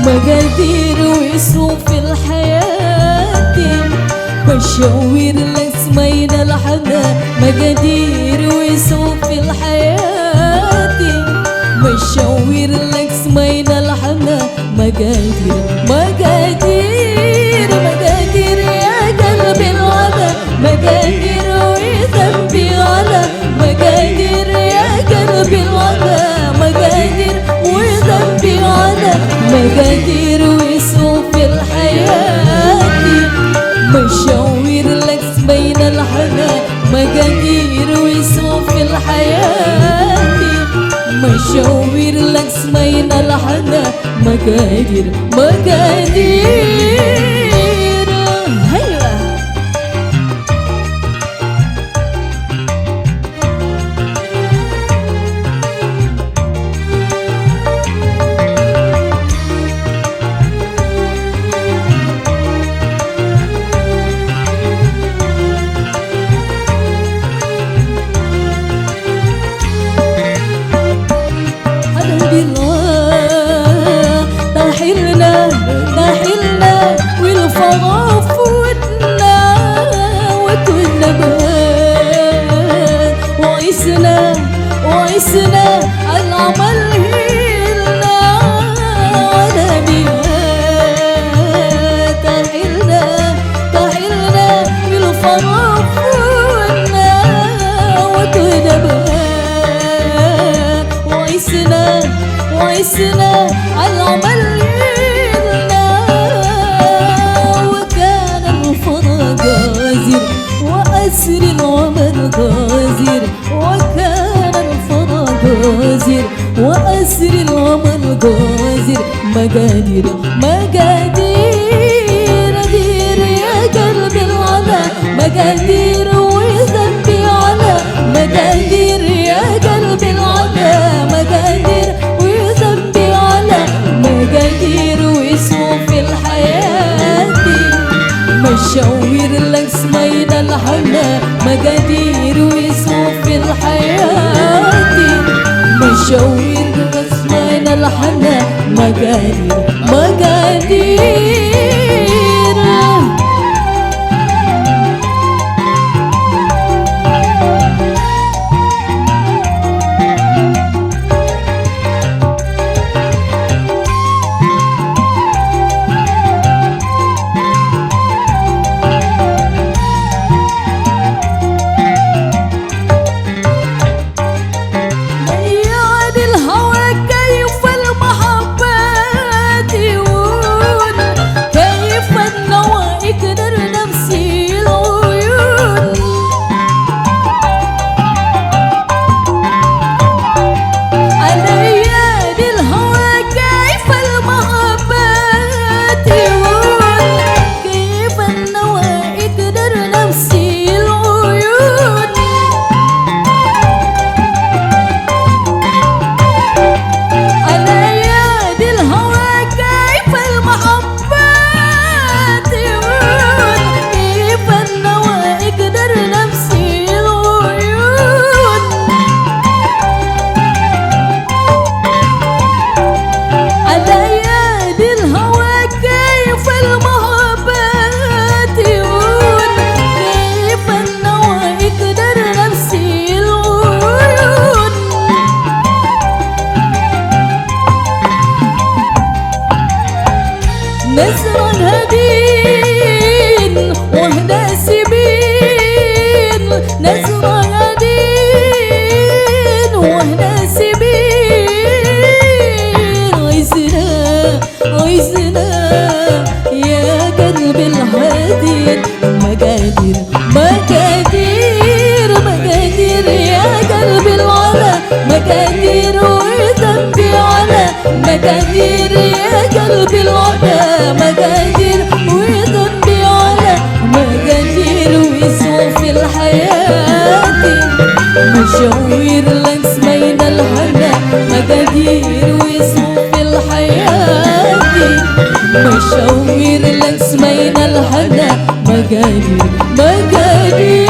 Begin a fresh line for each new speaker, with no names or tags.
مقادير ويصوف الحياة بشاور لك سمين الحنا مقادير ويصوف الحياة بشاور لك سمين الحنا مقادير مقادير مقادير يا قلبي العلا مقادير وذنبي على مقادير يا قلبي العلا مقادير وذنبي على مقادير ويصوف الحياة مشاور لك بين الحنا مقادير ويصوف الحياة مشاور لك بين الحنا مقادير مقادير نحلنا والفضا فوتنا وكنا بهان وعيسنا العمل هيلنا على بيهات تحلنا والفضا فوتنا وكنا بهان وعيسنا العمل وأسر العمر غازر وكان الفضا غازر وأسر العمر غازر مقادير مقادير دير يا قلبي العلا مقادير وذنبي على مقادير يا قلبي العلا مقادير وذنبي على مقادير ويصوف الحياة مشاور لك سمين الحنا مقادير ويصوف الحياة مشاور لك سمين الحنا مقادير مقادير الهوى كيف المحبات نزرع هدين وهنا سبين نزرع هدين وهنا سبين عايزنا يا قلب الحديد مقادير مقادير مقادير يا قلب العلا مقادير وذنبي على مقادير يا قلب العلا مقادير وذنبي على مقادير ويسوى في الحياة مشاوير لنس بين الحنا مقادير ويسوى في الحياة مشاوير لنس بين الحنا مقادير مقادير